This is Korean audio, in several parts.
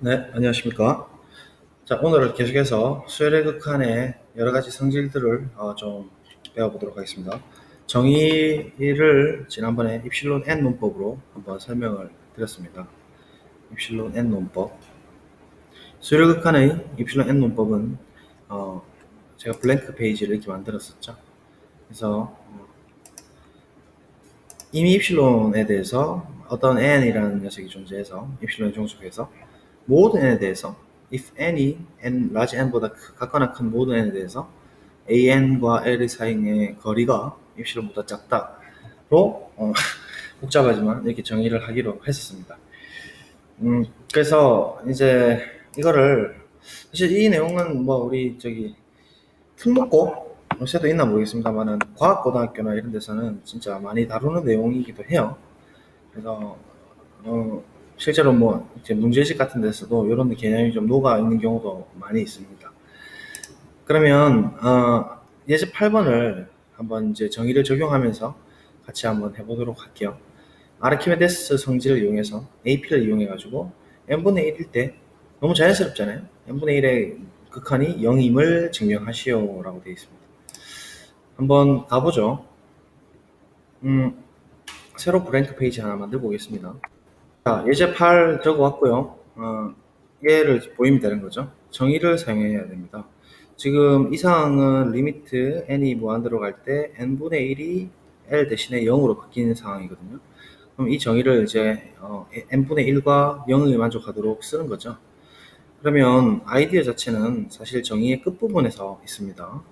네, 안녕하십니까. 자, 오늘 계속해서 수열의 극한의 여러 가지 성질들을 좀 배워보도록 하겠습니다. 정의를 지난번에 입실론 N 논법으로 한번 설명을 드렸습니다. 입실론 N 논법. 수열의 극한의 입실론 N 논법은 제가 블랭크 페이지를 이렇게 만들었었죠. 그래서 이미 입실론에 대해서 어떤 n이라는 녀석이 존재해서 입실론이 종속해서 모든 n에 대해서 if n이 n, large n보다 같거나 큰 모든 n에 대해서 an과 l 사이의 거리가 입실론보다 작다로 복잡하지만 이렇게 정의를 하기로 했었습니다. 그래서 이제 이거를 사실 이 내용은 뭐 우리 특목고 요새도 있나 모르겠습니다만은 과학고등학교나 이런 데서는 진짜 많이 다루는 내용이기도 해요. 그래서 실제로 뭐 이제 문제집 같은 데서도 이런 개념이 좀 녹아 있는 경우도 많이 있습니다. 그러면 예제 8번을 한번 이제 정의를 적용하면서 같이 한번 해보도록 할게요. 아르키메데스 성질을 이용해서 AP를 이용해 가지고 n분의 1일 때 너무 자연스럽잖아요. n분의 1의 극한이 0임을 증명하시오 라고 되어 있습니다. 한번 가보죠. 새로 블랭크 페이지 하나 만들고 오겠습니다. 자, 예제 8 적어왔고요. 얘를 보이면 되는 거죠. 정의를 사용해야 됩니다. 지금 이 상황은 리미트 n이 무한대로 갈 때 n분의 1이 l 대신에 0으로 바뀌는 상황이거든요. 그럼 이 정의를 이제 n분의 1과 0을 만족하도록 쓰는 거죠. 그러면 아이디어 자체는 사실 정의의 끝부분에서 있습니다.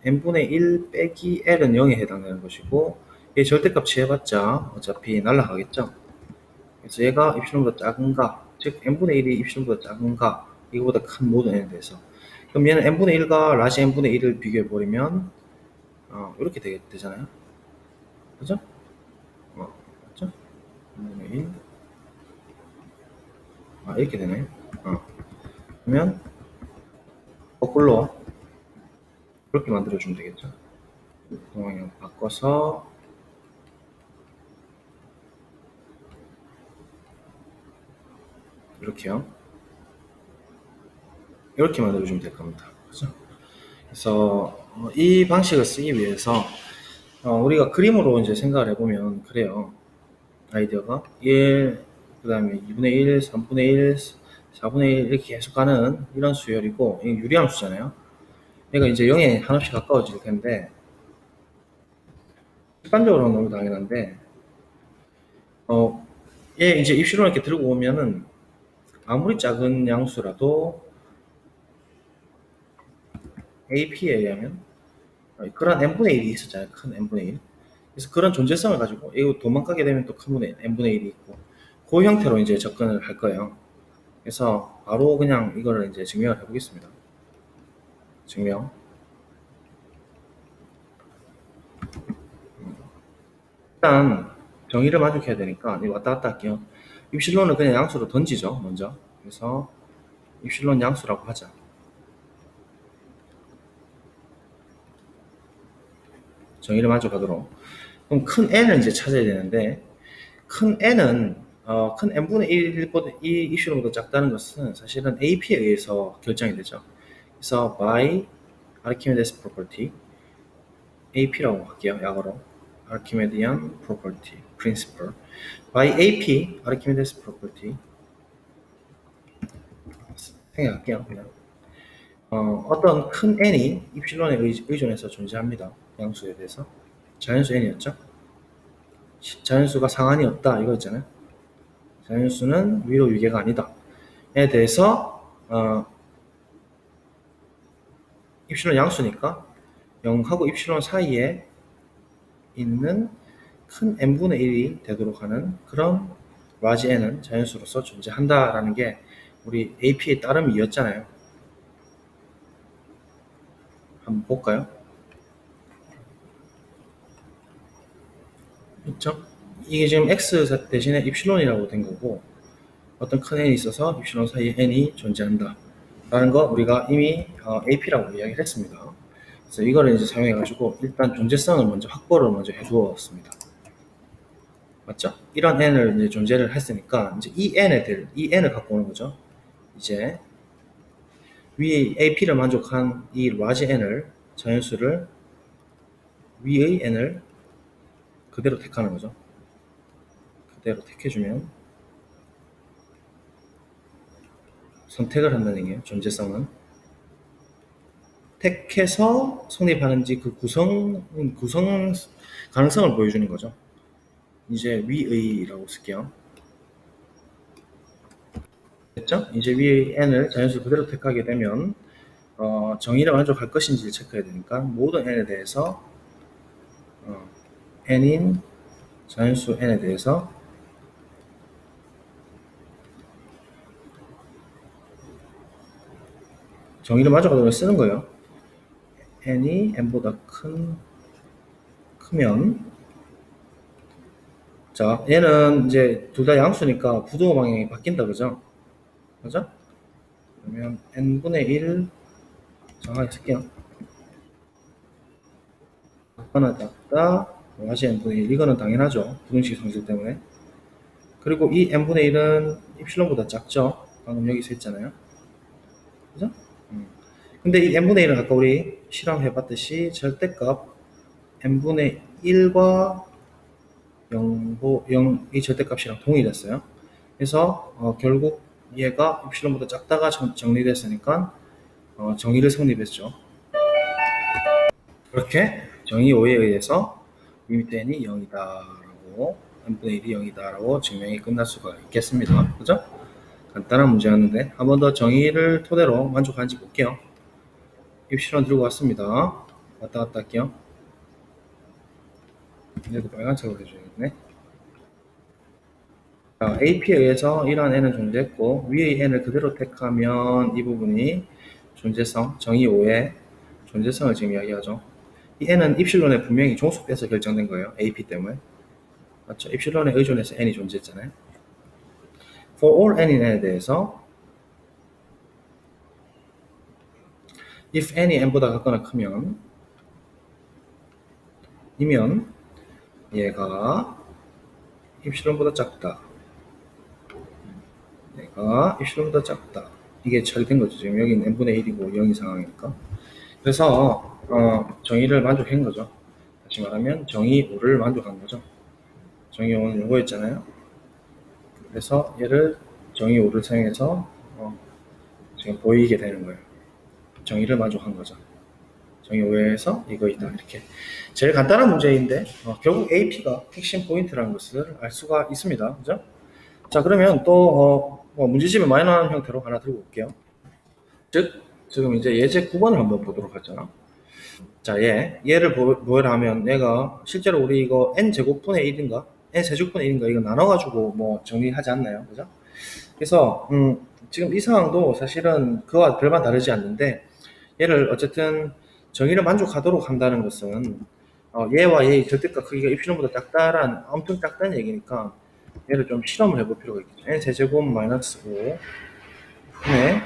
n분의 1 빼기 l은 0에 해당되는 것이고 얘 절대값 취해봤자 어차피 날아가겠죠. 그래서 얘가 입실론보다 작은가, 즉 n분의 1이 입실론보다 작은가, 이거보다 큰 모든 n에 대해서. 그럼 얘는 n분의 1과 라지 n분의 1을 비교해버리면 이렇게 되잖아요. 그죠? 맞죠? n분의 1 이렇게 되네. 그러면 거꾸로 이렇게 만들어주면 되겠죠. 방향 바꿔서 이렇게요. 이렇게 만들어주면 될 겁니다. 그죠? 그래서 이 방식을 쓰기 위해서 우리가 그림으로 이제 생각을 해보면 그래요. 아이디어가 1, 그 다음에 2분의 1, 3분의 1, 4분의 1 이렇게 계속 가는 이런 수열이고 이게 유리함수잖아요. 얘가 이제 0에 한없이 가까워질 텐데 일반적으로는 너무 당연한데 얘 이제 입시로 이렇게 들고 오면은 아무리 작은 양수라도 AP에 의하면 그런 n분의 1이 있었잖아요. 큰 n분의 1. 그래서 그런 존재성을 가지고 이거 도망가게 되면 또 큰 n분의 1이 있고 그 형태로 이제 접근을 할 거예요. 그래서 바로 그냥 이거를 이제 증명을 해보겠습니다. 증명. 일단 정의를 만족해야 되니까 이거 왔다 갔다 할게요. 입실론을 그냥 양수로 던지죠. 먼저. 그래서 입실론 양수라고 하자. 정의를 만족하도록. 그럼 큰 n을 이제 찾아야 되는데 큰 n은 큰 n분의 1보다 이 입실론보다 작다는 것은 사실은 AP에 의해서 결정이 되죠. 그래서 by Archimedes property AP라고 할게요. 약어로 Archimedean property principle by AP Archimedes property 생각할게요. 그냥 어떤 큰 n이 입실론에 의존해서 존재합니다. 양수에 대해서 자연수 n이었죠. 자연수가 상한이 없다 이거 있잖아요. 자연수는 위로 위계가 아니다. 에 대해서 입실론 양수니까 0하고 입실론 사이에 있는 큰 n분의 1이 되도록 하는 그런 라지 n은 자연수로서 존재한다라는 게 우리 AP의 따름이었잖아요. 한번 볼까요? 있죠? 이게 지금 x 대신에 입실론이라고 된 거고 어떤 큰 n이 있어서 입실론 사이에 n이 존재한다 라는 거 우리가 이미 AP라고 이야기를 했습니다. 그래서 이거를 이제 사용해 가지고 일단 존재성을 먼저 확보를 먼저 해두었습니다. 맞죠? 이런 n을 이제 존재를 했으니까 이제 이 n을 갖고 오는 거죠. 이제 위의 AP를 만족한 이 large n을 자연수를 위의 n을 그대로 택하는 거죠. 그대로 택해주면 선택을 한다는 얘기예요. 존재성은 택해서 성립하는지 그 구성 가능성을 보여주는 거죠. 이제 위의라고 쓸게요. 됐죠? 이제 위의 n을 자연수 그대로 택하게 되면 정의를 만족할 것인지를 체크해야 되니까 모든 n에 대해서 n인 자연수 n에 대해서 정의를 만족하도록 쓰는 거예요. n이 n보다 크면 자 얘는 이제 둘 다 양수니까 부도 방향이 바뀐다 그죠? 그죠? 그러면 n분의 1 정하게 쓸게요. 작거나 작다 다시 n분의 1 이거는 당연하죠. 부등식 성질 때문에. 그리고 이 n분의 1은 입실론보다 작죠. 방금 여기서 했잖아요. 그죠? 근데 이 n분의 1은 아까 우리 실험해봤듯이 절대값 n분의 1과 0, 이 절대값이랑 동일했어요. 그래서 결국 얘가 입실론보다 작다가 정리됐으니까 정의를 성립했죠. 그렇게 정의 5에 의해서 리미트 n이 0이다라고 n분의 1이 0이다라고 증명이 끝날 수가 있겠습니다. 그죠? 간단한 문제였는데 한 번 더 정의를 토대로 만족하는지 볼게요. 입실론 들고 왔습니다. 왔다 갔다 할게요. 얘도 빨간색으로 해줘야겠네. 자, AP에 의해서 이러한 n은 존재했고 위의 n을 그대로 택하면 이 부분이 존재성, 정의 5의 존재성을 지금 이야기하죠. 이 n은 입실론에 분명히 종속돼서 결정된 거예요. AP 때문에. 맞죠? 입실론에 의존해서 n이 존재했잖아요. For all n인 n에 대해서 if n이 n보다 같거나 크면 이면 얘가 입실론보다 작다. 얘가 입실론보다 작다. 이게 처리된 거죠. 지금 여기는 n분의 1이고 0이 상황이니까. 그래서 정의를 만족한 거죠. 다시 말하면 정의 5를 만족한 거죠. 정의 5는 요거였잖아요. 그래서 얘를 정의 5를 사용해서 지금 보이게 되는 거예요. 정의를 만족한 거죠. 정의 5에서 이거이다. 이렇게 제일 간단한 문제인데 결국 AP가 핵심 포인트라는 것을 알 수가 있습니다. 그죠? 자 그러면 또 문제집에 많이 나오는 형태로 하나 들고 올게요. 즉 지금 이제 예제 9번을 한번 보도록 하죠. 자 얘를 보여하면 얘가 실제로 우리 이거 n제곱분의 1인가 n세제곱분의 1인가 이거 나눠가지고 뭐 정리하지 않나요? 그죠? 그래서 지금 이 상황도 사실은 그와 별반 다르지 않는데 얘를 어쨌든 정의를 만족하도록 한다는 것은 얘와 얘의 절대값 크기가 입실론보다 작다란 엄청 작다는 얘기니까 얘를 좀 실험을 해볼 필요가 있겠죠. n세제곱 마이너스 5 분의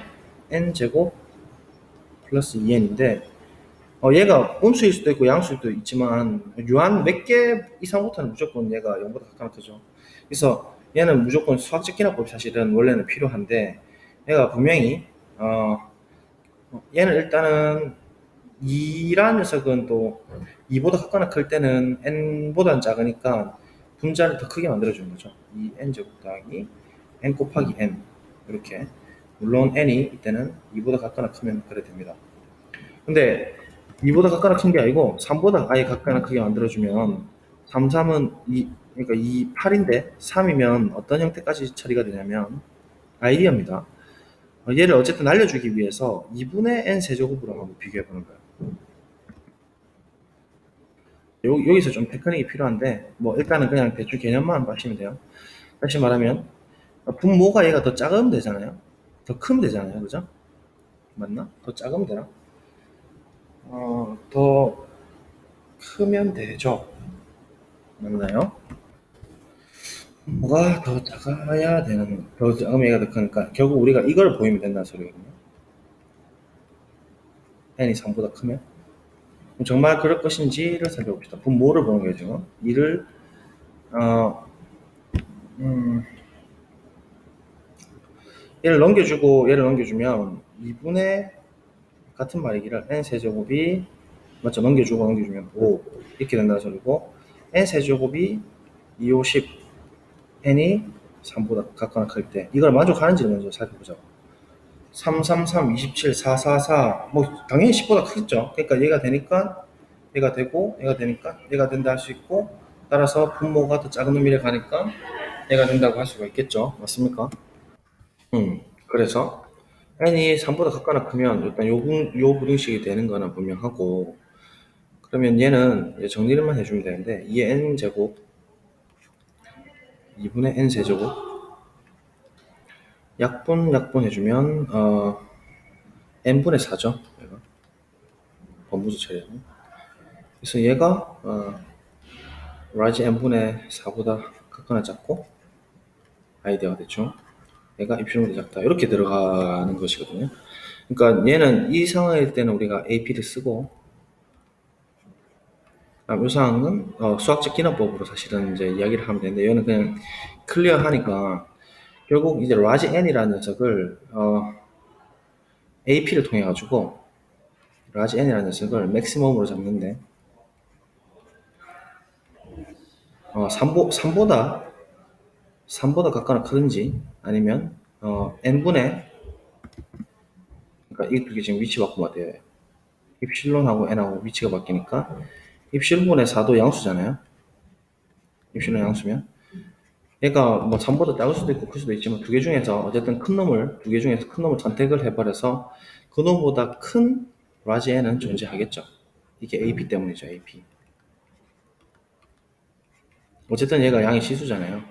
n제곱 플러스 2n인데 얘가 음수일 수도 있고 양수일 수도 있지만 유한 몇 개 이상부터는 무조건 얘가 0보다 가까운 거죠. 그래서 얘는 무조건 수학적 기납법이 사실은 원래는 필요한데 얘가 분명히 얘는 일단은 2라는 녀석은 또 2보다 가까나 클 때는 n보다는 작으니까 분자를 더 크게 만들어주는 거죠. 2n제곱 더하기 n 곱하기 n 이렇게 물론 n이 이때는 2보다 가까나 크면 그래 됩니다. 근데 2보다 가까나 큰 게 아니고 3보다 아예 가까나 크게 만들어주면 3, 3은 2, 그러니까 2, 8인데 3이면 어떤 형태까지 처리가 되냐면 아이디어입니다. 얘를 어쨌든 알려주기 위해서 2분의 n 세제곱으로 한번 비교해보는 거예요. 여기서 좀 테크닉이 필요한데 뭐 일단은 그냥 대충 개념만 봐시면 돼요. 다시 말하면 분모가 얘가 더 작으면 되잖아요. 더 크면 되잖아요. 그죠? 맞나? 더 작으면 되나? 더 크면 되죠. 맞나요? 뭐가 더 작아야 되는, 더 작으면 얘가 더 크니까 결국 우리가 이걸 보이면 된다는 소리거든요. n이 3보다 크면 정말 그럴 것인지를 살펴봅시다. 분모를 보는 거예요 지금. 이를 얘를 넘겨주고 얘를 넘겨주면 2분의 같은 말이기를 n 세제곱이 맞죠? 넘겨주면 5 이렇게 된다는 소리고 n 세제곱이 2, 5, 10 n이 3보다 같거나 클 때 이걸 만족하는지를 먼저 살펴보자. 3, 3, 3, 27, 4, 4, 4 뭐 당연히 10보다 크겠죠. 그러니까 얘가 되니까 얘가 되고 얘가 되니까 얘가 된다 할 수 있고 따라서 분모가 더 작은 의미를 가니까 얘가 된다고 할 수가 있겠죠. 맞습니까? 그래서 n이 3보다 같거나 크면 일단 요 부등식이 되는 거는 분명하고 그러면 얘는 정리를만 해주면 되는데 2의 n제곱 2분의 n세제곱 약분 해주면 n분의 4죠. 얘가 번부수 처리하면 그래서 얘가 라지 n분의 4보다 크거나 작고 아이디어가 대충 얘가 입실보다 작다 이렇게 들어가는 것이거든요. 그러니까 얘는 이 상황일 때는 우리가 AP를 쓰고 이 상황은 수학적 기능법으로 사실은 이제 이야기를 하면 되는데 얘는 그냥 클리어하니까 결국 이제 라지 n이라는 녀석을 AP를 통해 가지고 라지 n이라는 녀석을 맥시멈으로 잡는데 3보다 같거나 크든지 아니면 n분의 그러니까 이렇게 지금 위치 바꾸면 돼요. 입실론하고 n하고 위치가 바뀌니까 입실분의 4도 양수잖아요. 입실론 양수면 얘가 뭐 3보다 작을 수도 있고 클 수도 있지만 두 개 중에서 어쨌든 두 개 중에서 큰 놈을 선택을 해버려서 그 놈보다 큰 라지 n은 존재하겠죠. 이게 AP 때문이죠. AP. 어쨌든 얘가 양의 시수잖아요.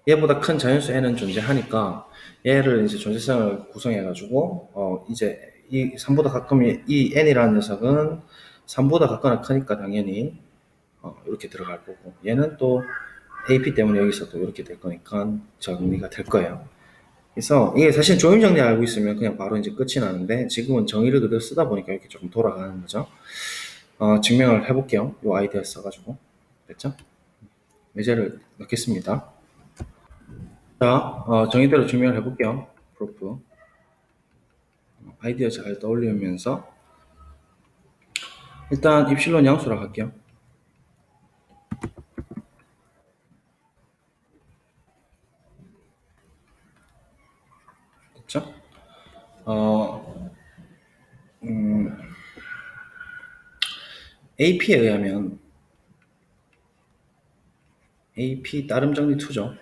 얘보다 큰 자연수 n은 존재하니까 얘를 이제 존재성을 구성해가지고 이제 이 3보다 가까운 이 n이라는 녀석은 3보다 가까나 크니까 당연히 이렇게 들어갈 거고 얘는 또 AP 때문에 여기서 또 이렇게 될 거니까 정리가 될 거예요. 그래서 이게 사실 조임 정리 알고 있으면 그냥 바로 이제 끝이 나는데 지금은 정의를 그대로 쓰다 보니까 이렇게 조금 돌아가는 거죠. 증명을 해볼게요. 이 아이디어 써가지고 됐죠? 예제를 넣겠습니다. 자, 정의대로 증명을 해볼게요. 프로프. 아이디어 잘 떠올리면서 일단 입실론 양수라고 할게요. 됐죠? AP에 의하면 AP 따름 정리 2죠.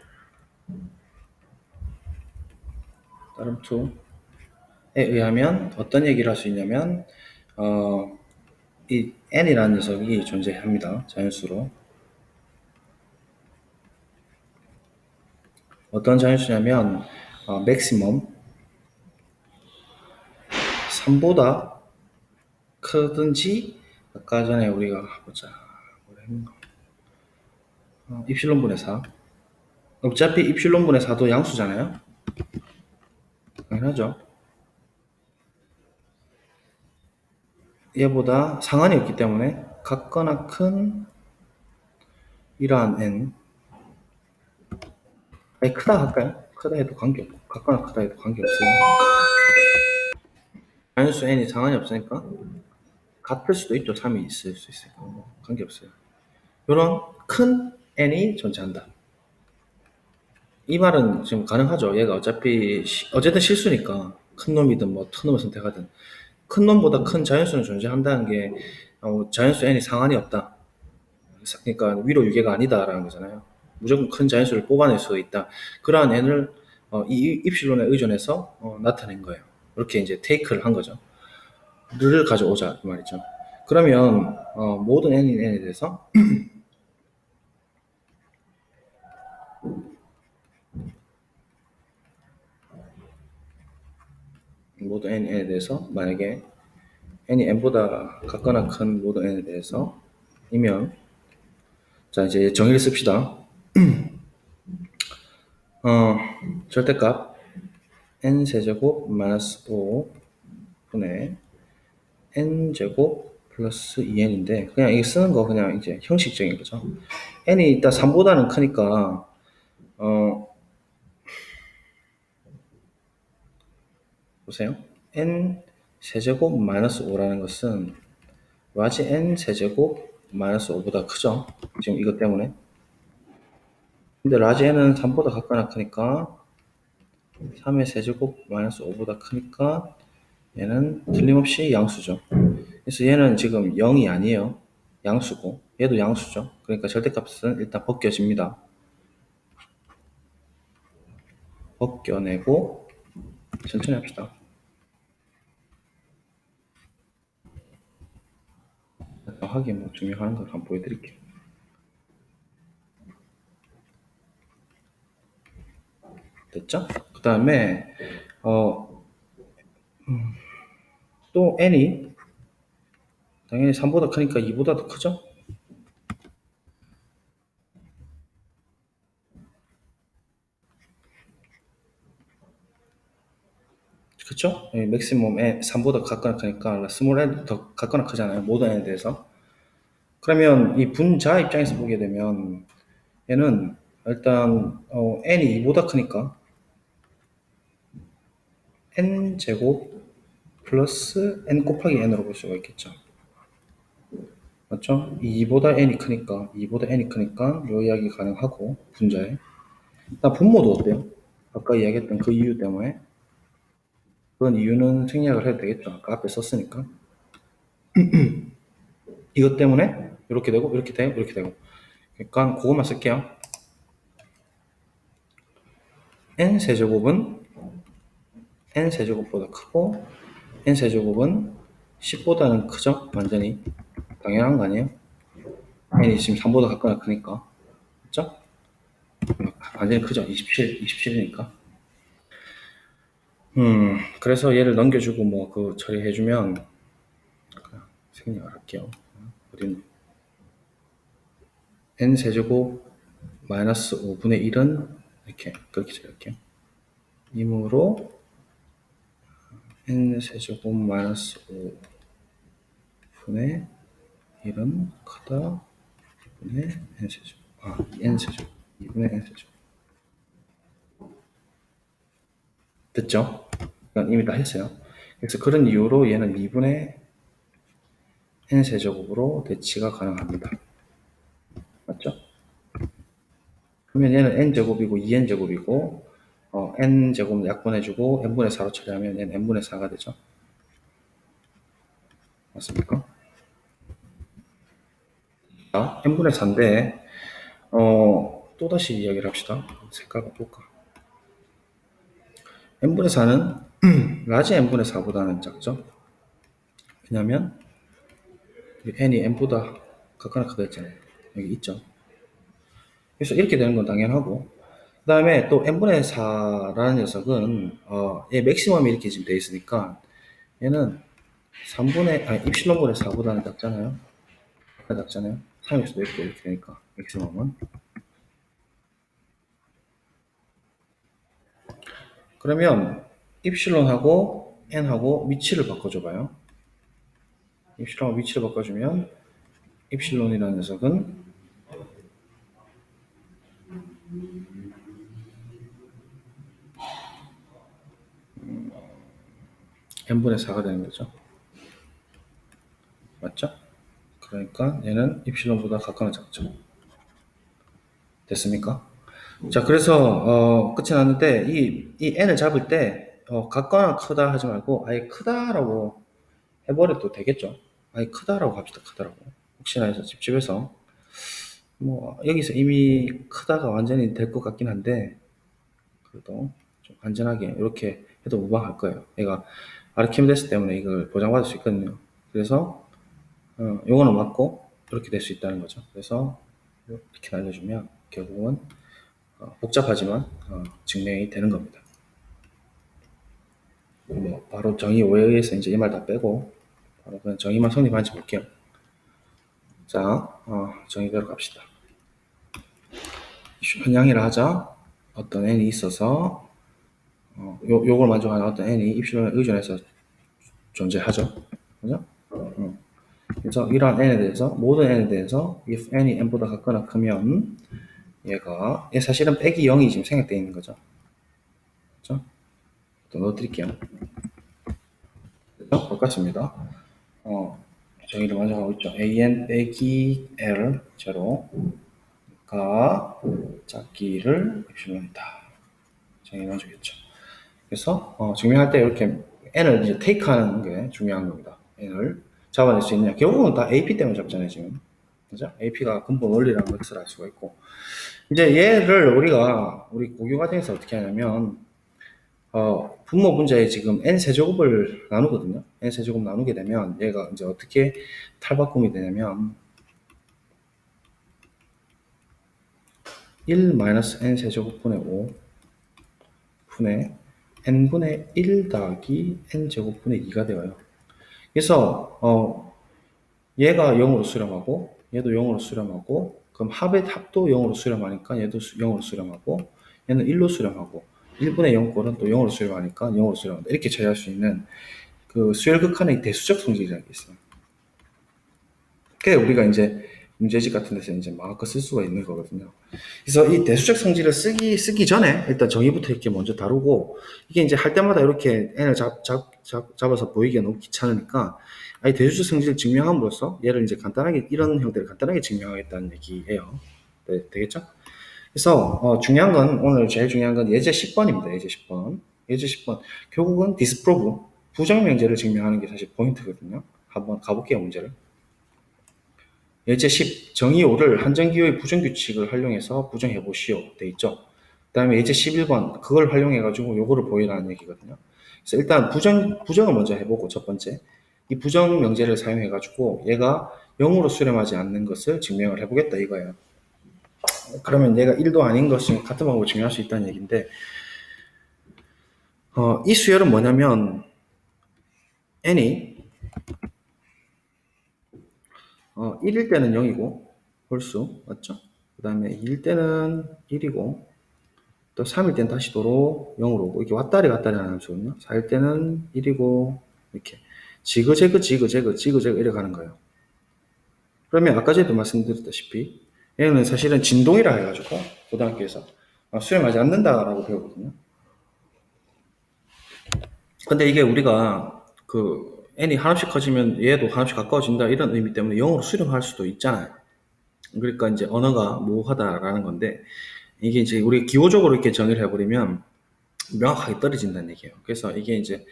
따름 2에 의하면 어떤 얘기를 할 수 있냐면 이 n이라는 녀석이 존재합니다. 자연수로. 어떤 자연수냐면 맥시멈 3보다 크든지 아까 전에 우리가 보자 입실론분의 4 어차피 입실론분의 4도 양수잖아요. 당연하죠. 얘보다 상한이 없기 때문에 같거나 큰 이러한 n 아니 크다 할까요? 크다 해도 관계없고 같거나 크다 해도 관계없어요. 자연수 n이 상한이 없으니까 같을 수도 있죠. 3이 있을 수 있으니까 관계없어요. 이런 큰 n이 존재한다. 이 말은 지금 가능하죠. 얘가 어차피 어쨌든 실수니까 큰 놈이든 뭐 큰 놈을 선택하든 큰 놈보다 큰 자연수는 존재한다는 게 자연수 n이 상한이 없다. 그러니까 위로 유계가 아니다라는 거잖아요. 무조건 큰 자연수를 뽑아낼 수 있다. 그러한 n을 이 입실론에 의존해서 나타낸 거예요. 이렇게 이제 테이크를 한 거죠. 를 가져오자 그 말이죠. 그러면 모든 n인 n에 대해서 모든 n에 대해서 만약에 n이 n보다 같거나 큰 모든 n에 대해서 이면 자 이제 정의를 씁시다. 절대값 n 세제곱 마이너스 5 분의 n제곱 플러스 2n인데 그냥 이게 쓰는 거 그냥 이제 형식적인 거죠. n이 일단 3보다는 크니까 보세요. n 세제곱 마이너스 5라는 것은 라지 n 세제곱 마이너스 5보다 크죠? 지금 이것 때문에. 근데 라지 n은 3보다 같거나 크니까 3의 세제곱 마이너스 5보다 크니까 얘는 틀림없이 양수죠. 그래서 얘는 지금 0이 아니에요. 양수고 얘도 양수죠. 그러니까 절대값은 일단 벗겨집니다. 벗겨내고 천천히 합시다. 하게 뭐 중요한 걸 한번 보여드릴게요. 됐죠? 그 다음에 또 n이 당연히 3보다 크니까 2보다 더 크죠? 그쵸? 맥시멈 n 3보다 같거나 크니까 스몰 n도 더 같거나 크잖아요. 모든 n에 대해서. 그러면 이 분자 입장에서 보게 되면 얘는 일단 n이 2보다 크니까 n제곱 플러스 n 곱하기 n으로 볼 수가 있겠죠. 맞죠? 2보다 n이 크니까 요 이야기 가능하고 분자에. 일단 분모도 어때요? 아까 이야기했던 그 이유 때문에 그런 이유는 생략을 해도 되겠죠. 아까 앞에 썼으니까. 이것 때문에 이렇게 되고 이렇게 되고 이렇게 되고. 그러니까 그것만 쓸게요. n세제곱은 n세제곱보다 크고 n세제곱은 10보다는 크죠? 완전히. 당연한 거 아니에요? n이 지금 3보다 같거나 크니까. 그렇죠? 완전히 크죠? 27이니까. 그래서 얘를 넘겨주고 뭐 그 처리해주면 생략을 할게요. 어딘 n세제곱 마이너스 5분의 1은 이렇게 그렇게 처리할게요. 이므로 n세제곱 마이너스 5분의 1은 크다 2분의 n세제곱 n세제곱 2분의 n세제곱 됐죠? 그러니까 이미 다 했어요. 그래서 그런 이유로 얘는 2분의 n세제곱으로 대치가 가능합니다. 맞죠? 그러면 얘는 n제곱이고 2n제곱이고 n제곱 약분해주고 n분의 4로 처리하면 얘는 n분의 4가 되죠. 맞습니까? 자, n분의 4인데 또다시 이야기를 합시다. 색깔 바꿀까? n분의 4는 라지 n분의 4보다는 작죠. 왜냐면 n이 n보다 가까나 크다 했잖아요. 여기 있죠. 그래서 이렇게 되는 건 당연하고 그 다음에 또 n분의 4라는 녀석은 얘 맥시멈이 이렇게 지금 돼 있으니까 얘는 입실론분의 4보다는 작잖아요. 작잖아요. 사용일 수도 있고 이렇게 되니까 맥시멈은. 그러면 입실론하고 n하고 위치를 바꿔줘봐요. 입실론하고 위치를 바꿔주면 입실론이라는 녀석은 n분의 4가 되는 거죠. 맞죠? 그러니까 얘는 입실론보다 가까운 작죠. 됐습니까? 자, 그래서 끝이 났는데 이 n을 잡을 때 같거나 크다 하지 말고 아예 크다라고 해버려도 되겠죠. 아예 크다라고 합시다. 크다라고. 혹시나 해서 찝찝해서 뭐 여기서 이미 크다가 완전히 될 것 같긴 한데 그래도 좀 안전하게 이렇게 해도 무방할 거예요. 얘가 아르키메데스 때문에 이걸 보장받을 수 있거든요. 그래서 요거는 맞고 이렇게 될 수 있다는 거죠. 그래서 이렇게 알려주면 결국은 복잡하지만 증명이 되는 겁니다. 뭐 바로 정의 5에 의해서 이제 이 말 다 빼고 바로 그냥 정의만 성립하는지 볼게요. 자, 정의대로 갑시다. 현양이라 하자. 어떤 n이 있어서 요걸 만족하는 어떤 n이 입실론에 의존해서 존재하죠. 그죠? 그래서 이러한 n에 대해서 모든 n에 대해서 if n이 n보다 같거나 크면 얘 사실은 빼기 0이 지금 생략되어 있는 거죠. 그죠? 또 넣어드릴게요. 똑같습니다. 정의를 먼저 하고 있죠. an 빼기 l 제로가 작기를 엡실론이다. 정의 먼저겠죠. 그래서 증명할 때 이렇게 n을 이제 take하는 게 중요한 겁니다. n을 잡아낼 수 있느냐. 결국은 다 AP 때문에 잡잖아요, 지금. 그죠? AP가 근본 원리라는 것을 알 수가 있고. 이제 얘를 우리 고교 과정에서 어떻게 하냐면, 분모 분자에 지금 n 세제곱을 나누거든요. n 세제곱 나누게 되면 얘가 이제 어떻게 탈바꿈이 되냐면 1-n 세제곱분의 5 분의 n분의 1 더하기 n 제곱분의 2가 되어요. 그래서 얘가 0으로 수렴하고 얘도 0으로 수렴하고 그럼 합도 0으로 수렴하니까 얘도 0으로 수렴하고 얘는 1로 수렴하고 1분의 0꼴은 또 0으로 수렴하니까 0으로 수렴한다. 이렇게 처리할 수 있는 그 수열극한의 대수적 성질이라는 게 있어요. 그게 우리가 이제 문제집 같은 데서 이제 마음껏 쓸 수가 있는 거거든요. 그래서 이 대수적 성질을 쓰기 전에 일단 정의부터 이렇게 먼저 다루고 이게 이제 할 때마다 이렇게 n을 잡아서 보이기가 너무 귀찮으니까 이 대수적 성질을 증명함으로써 얘를 이제 간단하게 이런 형태를 간단하게 증명하겠다는 얘기예요. 네, 되겠죠? 그래서 중요한 건 오늘 제일 중요한 건 예제 10번입니다. 예제 10번. 예제 10번. 결국은 디스프로브 부정명제를 증명하는 게 사실 포인트거든요. 한번 가볼게요, 문제를. 예제 10. 정의 5를 한정기호의 부정규칙을 활용해서 부정해보시오. 돼 있죠. 그 다음에 예제 11번. 그걸 활용해가지고 요거를 보이라는 얘기거든요. 그래서 일단 부정을 먼저 해보고, 첫 번째. 이 부정명제를 사용해가지고 얘가 0으로 수렴하지 않는 것을 증명을 해보겠다 이거예요. 그러면 얘가 1도 아닌 것을 같은 방법으로 증명할 수 있다는 얘기인데, 이 수열은 뭐냐면, n이 1일 때는 0이고, 홀수, 맞죠? 그 다음에 2일 때는 1이고, 또 3일 때는 다시 도로 0으로 오고, 이렇게 왔다리 갔다리 하는 함수거든요. 4일 때는 1이고, 이렇게. 지그재그 이렇게 가는 거예요. 그러면 아까 전에도 말씀드렸다시피, 얘는 사실은 진동이라 해가지고, 고등학교에서 수렴하지 않는다라고 배우거든요. 근데 이게 우리가 n이 하나씩 커지면 얘도 하나씩 가까워진다 이런 의미 때문에 0으로 수렴할 수도 있잖아요. 그러니까 이제 언어가 모호하다라는 건데 이게 이제 우리 기호적으로 이렇게 정의를 해버리면 명확하게 떨어진다는 얘기예요. 그래서 이게 이제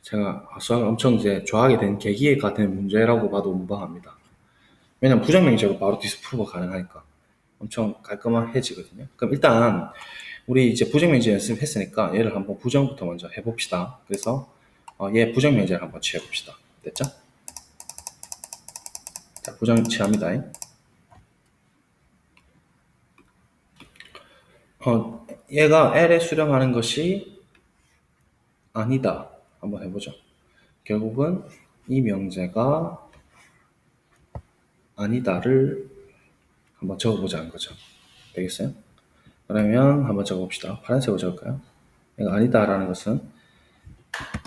제가 수학을 엄청 이제 좋아하게 된 계기가 된 문제라고 봐도 무방합니다. 왜냐면 부정명제로 바로 디스프로브가 가능하니까 엄청 깔끔해지거든요. 그럼 일단 우리 이제 부정명제 연습했으니까 얘를 한번 부정부터 먼저 해봅시다. 그래서 얘 부정명제를 한번 취해봅시다. 됐죠? 자, 부정 취합니다. 얘가 L에 수렴하는 것이 아니다. 한번 해보죠. 결국은 이 명제가 아니다를 한번 적어보자는 거죠. 되겠어요? 그러면 한번 적어봅시다. 파란색으로 적을까요? 얘가 아니다라는 것은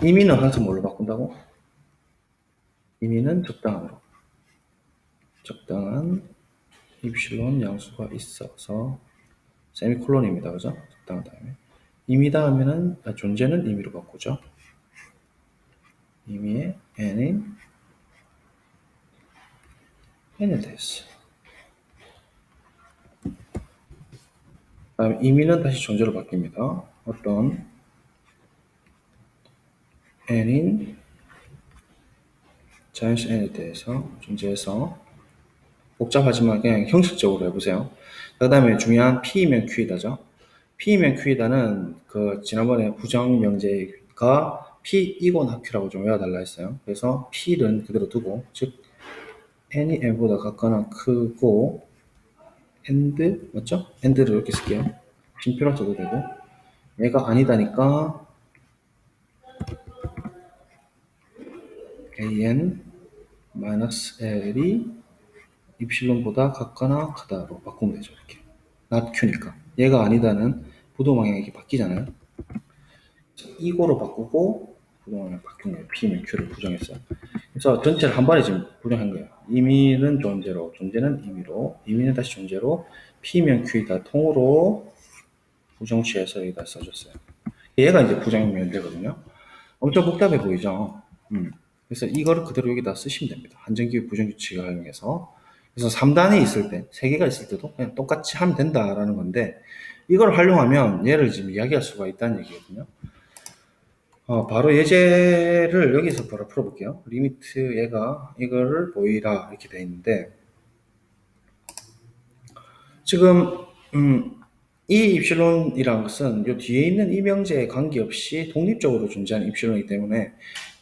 의미는 항상 뭘로 바꾼다고? 의미는 적당한으로. 적당한 입실론 양수가 있어서 세미콜론입니다. 그죠? 적당한 다음에 의미다 하면은 존재는 의미로 바꾸죠. 의미의 n인 n에 대해서. 다음에 의미는 다시 존재로 바뀝니다. 어떤 n인 자연수 n에 대해서 존재해서 복잡하지만 그냥 형식적으로 해보세요. 그 다음에 중요한 P이면 Q이다죠. P이면 Q이다는 그 지난번에 부정명제가 P이거나 Q라고 좀 외워달라 했어요. 그래서 P는 그대로 두고 즉 n이 n보다 같거나 크고 and 맞죠? and를 이렇게 쓸게요. 빈표로 써도 되고 얘가 아니다니까 an-l이 입실론보다 같거나 크다로 바꾸면 되죠. 이렇게 not q니까 얘가 아니다는 부동방향이 바뀌잖아요. 이거로 바꾸고 부동방향 바뀐 거예요. P면 Q를 부정했어요. 그래서 전체를 한 번에 지금 부정한 거예요. 의미는 존재로, 존재는 의미로, 의미는 다시 존재로, P면 Q이다 통으로 부정취해서 여기다 써줬어요. 얘가 이제 부정명제거든요. 엄청 복잡해 보이죠? 그래서 이거를 그대로 여기다 쓰시면 됩니다. 한정기호 부정규칙을 활용해서. 그래서 3단이 있을 때, 3개가 있을 때도 그냥 똑같이 하면 된다라는 건데, 이걸 활용하면 얘를 지금 이야기할 수가 있다는 얘기거든요. 바로 예제를 여기서 바로 풀어볼게요. 리미트 얘가 이거를 보이라 이렇게 돼 있는데, 지금 이 입실론이라는 것은 요 뒤에 있는 이 명제에 관계없이 독립적으로 존재하는 입실론이기 때문에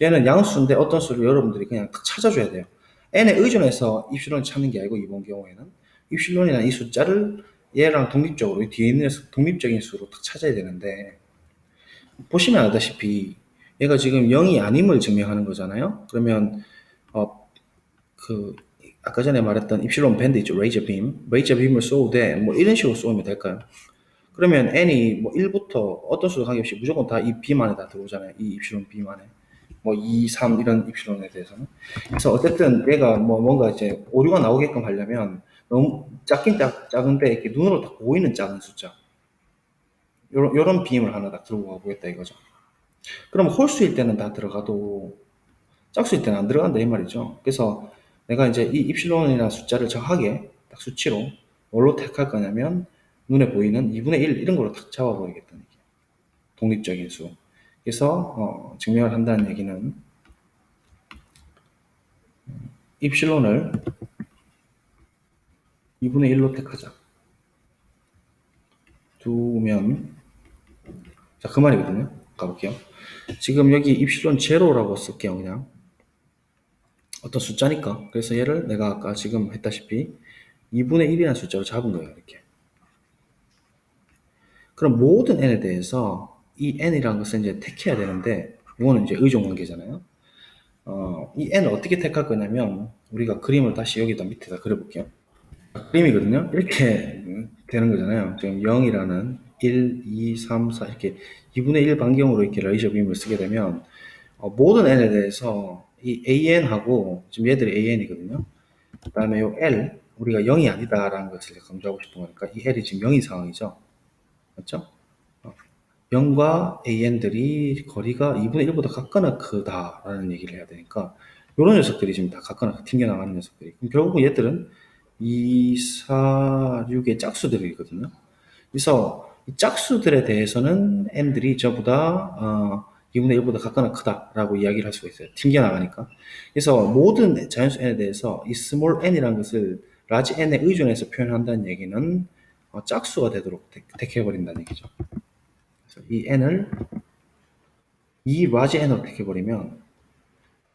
얘는 양수인데 어떤 수를 여러분들이 그냥 딱 찾아줘야 돼요. n에 의존해서 입실론을 찾는 게 아니고 이번 경우에는 입실론이라는 이 숫자를 얘랑 독립적으로 이 뒤에 있는 독립적인 수로 딱 찾아야 되는데, 보시면 알다시피 얘가 지금 0이 아님을 증명하는 거잖아요. 그러면 그 아까 전에 말했던 입실론 밴드 있죠. 레이저 빔을 쏘도 돼. 뭐 이런 식으로 쏘면 될까요? 그러면 n이 뭐 1부터 어떤 수도 관계없이 무조건 다 이 빔 안에 다 들어오잖아요. 이 입실론 빔 안에. 뭐 2, 3 이런 입실론에 대해서는. 그래서 어쨌든 얘가 뭐 뭔가 이제 오류가 나오게끔 하려면 너무 작긴 작은데 이렇게 눈으로 딱 보이는 작은 숫자. 요런 빔을 하나 딱 들고 가보겠다 이거죠. 그럼 홀수일 때는 다 들어가도 짝수일 때는 안 들어간다 이 말이죠. 그래서 내가 이제 이 입실론이라는 숫자를 정확하게 딱 수치로 뭘로 택할 거냐면 눈에 보이는 2분의 1 이런 걸로 딱 잡아버리겠다는 얘기예요. 독립적인 수. 그래서 증명을 한다는 얘기는 입실론을 2분의 1로 택하자. 두면 자, 그 말이거든요. 가볼게요. 지금 여기 입실론 제로라고 쓸게요. 그냥 어떤 숫자니까. 그래서 얘를 내가 아까 지금 했다시피 2분의 1이라는 숫자로 잡은 거예요. 이렇게. 그럼 모든 n에 대해서 이 n이라는 것을 이제 택해야 되는데, 이거는 이제 의존 관계잖아요. 이 n을 어떻게 택할 거냐면, 우리가 그림을 다시 여기다 밑에다 그려볼게요. 그림이거든요. 이렇게 되는 거잖아요. 지금 0이라는 1, 2, 3, 4 이렇게 2분의 1 반경으로 이렇게 레이저 빔을 쓰게 되면, 모든 n에 대해서 이 an하고, 지금 얘들이 an이거든요. 그 다음에 요 l, 우리가 0이 아니다라는 것을 강조하고 싶은 거니까, 이 l이 지금 0인 상황이죠. 맞죠? 0과 AN들이 거리가 2분의 1보다 같거나 크다라는 얘기를 해야 되니까, 이런 녀석들이 지금 다 같거나 튕겨나가는 녀석들이. 그럼 결국은 얘들은 2, 4, 6의 짝수들이거든요. 그래서 이 짝수들에 대해서는 n들이 전부 다 2분의 1보다 같거나 크다라고 이야기를 할 수가 있어요. 튕겨나가니까. 그래서 모든 자연수 n에 대해서 이 small n이라는 것을 large n에 의존해서 표현한다는 얘기는 짝수가 되도록 택해버린다는 얘기죠. 그래서 이 n을 이 large n으로 택해버리면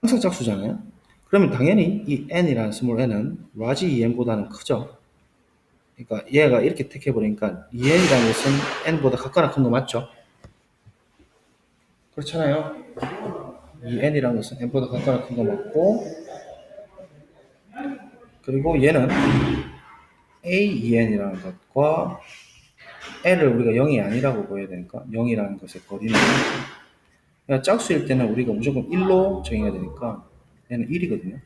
항상 짝수잖아요. 그러면 당연히 이 n이라는 small n은 large en보다는 크죠. 그러니까 얘가 이렇게 택해버리니까 이 n이라는 것은 n보다 같거나 큰 거 맞죠? 그렇잖아요. 이 n이라는 것은 n보다 같거나 큰 거 맞고, 그리고 얘는 a2n이라는 것과 n을 우리가 0이 아니라고 보여야 되니까 0이라는 것의 거리는, 그러니까 짝수일 때는 우리가 무조건 1로 정해야 되니까 얘는 1이거든요.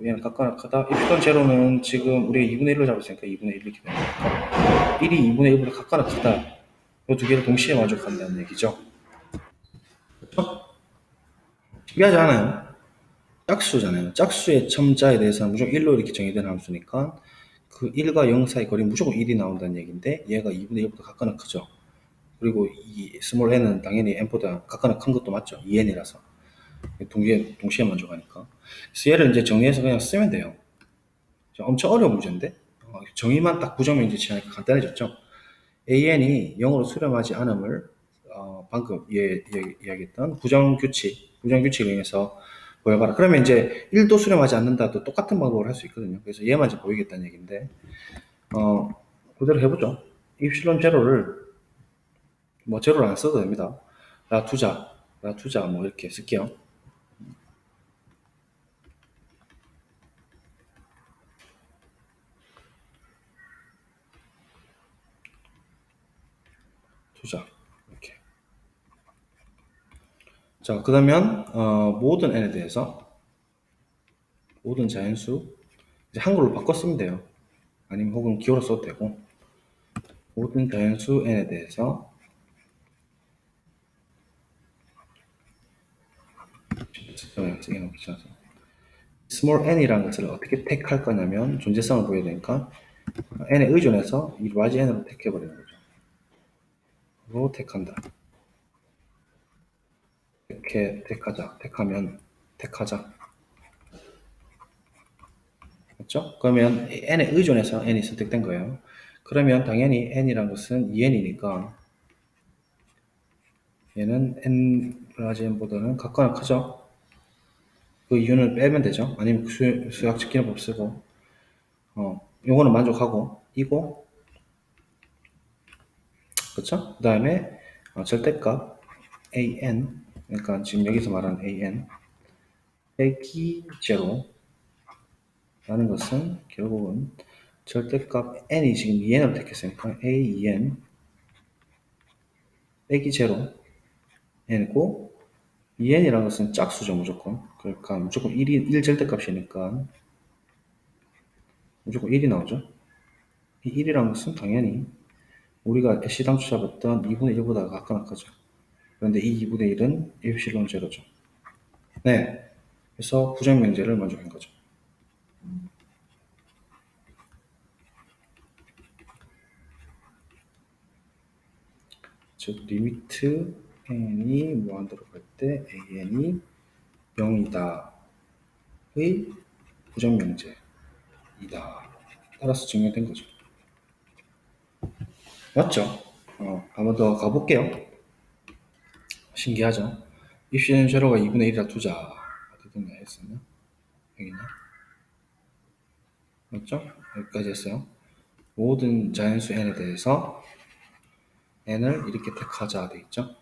얘는 각각 크다. 입던 제로는 지금 우리가 2분의 1로 잡았으니까 2분의 1 이렇게 되니까 1이 2분의 1보다 각각 크다. 이 두 개를 동시에 만족한다는 얘기죠. 그렇죠? 신기하지 않아요? 짝수잖아요. 짝수의 첨자에 대해서는 무조건 1로 이렇게 정의된 함수니까 그 1과 0 사이 거리 무조건 1이 나온다는 얘기인데, 얘가 2분의 1보다 각각 크죠. 그리고 이 스몰 n은 당연히 n보다 각각 큰 것도 맞죠. 2n이라서 동시에 만족하니까. 그래서 얘를 이제 정리해서 그냥 쓰면 돼요. 엄청 어려운 문제인데 정의만 딱 부정명제 취하니까 간단해졌죠. AN이 0으로 수렴하지 않음을 방금 이야기했던 부정규칙을 이용해서 보여봐라. 그러면 이제 1도 수렴하지 않는다도 똑같은 방법을 할 수 있거든요. 그래서 얘만 이제 보이겠다는 얘기인데, 그대로 해보죠. 입실론 제로를 뭐 제로를 안 써도 됩니다. 라투자 뭐 이렇게 쓸게요. 투자 이렇게. 자, 그러면 모든 n에 대해서 모든 자연수 이제 한글로 바꿔 쓰면 돼요. 아니면 혹은 기호로 써도 되고, 모든 자연수 n에 대해서 n 붙여서 small n이라는 것을 어떻게 택할 거냐면 존재성을 보여야 되니까 n에 의존해서 이 large n으로 택해버리는 거죠. 로 택한다. 택하자. 맞죠? 그러면 n에 의존해서 n이 선택된 거예요. 그러면 당연히 n이란 것은 2n이니까 얘는 n large n보다는 각각은 크죠? 그 이유는 빼면 되죠. 아니면 수학적 기능법 쓰고 요거는 만족하고 이고 그쵸? 그 다음에 절대값 an 그러니까 지금 여기서 말하는 an 빼기 제로 라는 것은 결국은 절대값 n이 지금 2n으로 택했으니까 a2n 빼기 제로 n이고 2n이라는 것은 짝수죠 무조건. 그러니까 무조건 1 절대값이니까 무조건 1이 나오죠. 이 1이라는 것은 당연히 우리가 시당초 잡았던 2분의 1보다 가까운 거죠. 그런데 이 2분의 1은 입실론 제로죠. 네. 그래서 부정명제를 만족한 거죠. 즉 리미트 n이 무한대로 갈 때 an이 0이다의 부정명제이다. 따라서 증명된 거죠. 맞죠? 한번 더 가볼게요. 신기하죠? 입시는 제로가 2분의 1이라 두자. 어디든가 했었나? 여기나? 맞죠? 여기까지 했어요. 모든 자연수 n에 대해서 n을 이렇게 택하자 돼 있죠?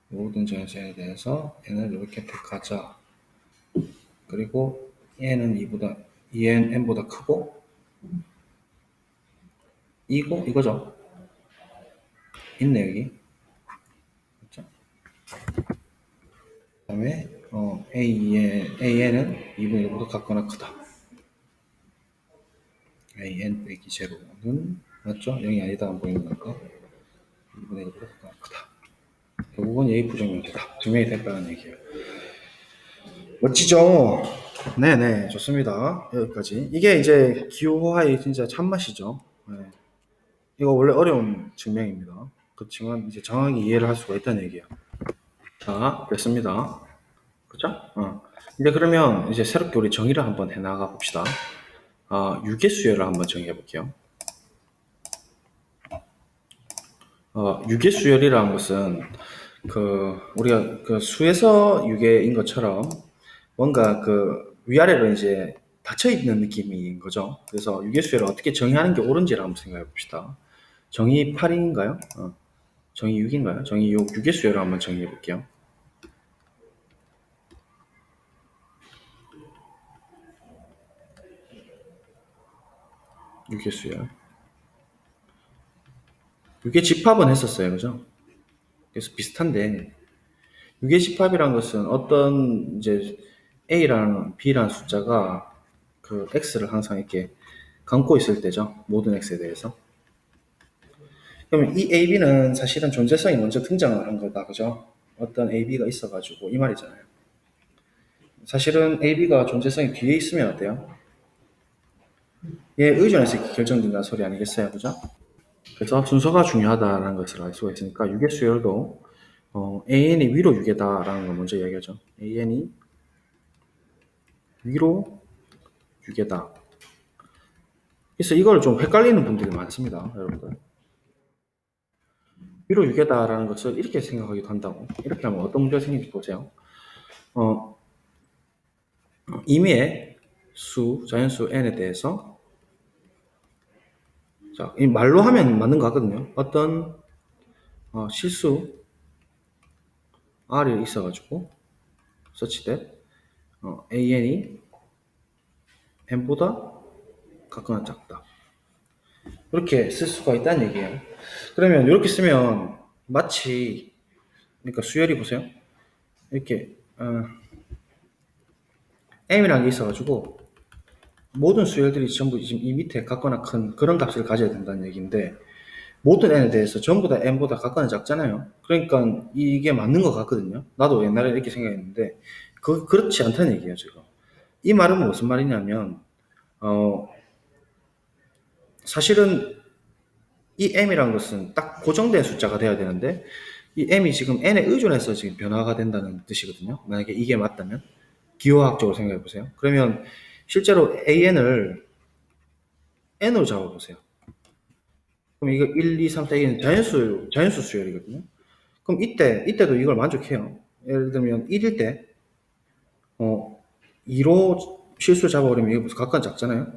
모든 자연수 n에 대해서 n을 이렇게 택하자. 그리고 n은 2n, n보다 크고 이고 이거죠. 있네 여기. 그렇죠? 그다음에 an은 2분의 1보다 같거나 크다. an 빼기 제로는 맞죠? 0이 아니다 안 보이는 거니까 2분의 1보다 같거나 크다. 결국은 a 부정명제다. 증명이 됐다는 얘기예요. 멋지죠? 네네 좋습니다. 여기까지. 이게 이제 기호화의 진짜 참맛이죠. 네. 이거 원래 어려운 증명입니다. 그렇지만 이제 정확히 이해를 할 수가 있다는 얘기예요. 자, 됐습니다. 그죠? 이제 그러면 이제 새롭게 우리 정의를 한번 해나가 봅시다. 유계수열을 한번 정의해 볼게요. 유계수열이라는 것은 우리가 그 수에서 유계인 것처럼 뭔가 그 위아래로 이제 닫혀 있는 느낌인 거죠. 그래서 유계수열을 어떻게 정의하는 게 옳은지를 한번 생각해 봅시다. 정의 8인가요? 정의 6인가요? 정의 6, 유계수열을 한번 정의해 볼게요. 유계수열. 유계집합은 했었어요. 그죠? 그래서 비슷한데, 유계집합이란 것은 어떤 이제 A랑 B라는 숫자가 그 X를 항상 이렇게 감고 있을 때죠. 모든 X에 대해서. 그러면 이 AB는 사실은 존재성이 먼저 등장을 한 거다. 그죠? 어떤 AB가 있어가지고 이 말이잖아요. 사실은 AB가 존재성이 뒤에 있으면 어때요? 얘 의존해서 이렇게 결정된다는 소리 아니겠어요? 그죠? 그래서 순서가 중요하다는 것을 알 수가 있으니까 유계수열도 AN이 위로 유계다라는 걸 먼저 이야기하죠. AN이 위로 유계다. 그래서 이걸 좀 헷갈리는 분들이 많습니다. 여러분들. 위로 유계다라는 것을 이렇게 생각하기도 한다고. 이렇게 하면 어떤 문제가 생길지 보세요. 임의의 자연수 n에 대해서 자, 이 말로 하면 맞는 거 같거든요. 어떤 실수 r이 있어가지고 such that an이 n보다 같거나 작다. 이렇게 쓸 수가 있다는 얘기예요. 그러면 이렇게 쓰면 마치 그러니까 수열이 보세요. 이렇게 m이라는 게 있어가지고 모든 수열들이 전부 지금 이 밑에 같거나 큰 그런 값을 가져야 된다는 얘기인데 모든 n에 대해서 전부 다 n보다 각각은 작잖아요. 그러니까 이게 맞는 것 같거든요. 나도 옛날에 이렇게 생각했는데 그렇지 않다는 얘기예요, 지금. 이 말은 무슨 말이냐면 사실은 이 m이란 것은 딱 고정된 숫자가 돼야 되는데 이 m이 지금 n에 의존해서 지금 변화가 된다는 뜻이거든요. 만약에 이게 맞다면 기호학적으로 생각해 보세요. 그러면 실제로 an을 n으로 잡아보세요. 그럼 이거 1, 2, 3, 4는 자연수 수열이거든요. 그럼 이때도 이걸 만족해요. 예를 들면 1일 때, 2로 실수 잡아버리면 이게 무슨 각각 작잖아요.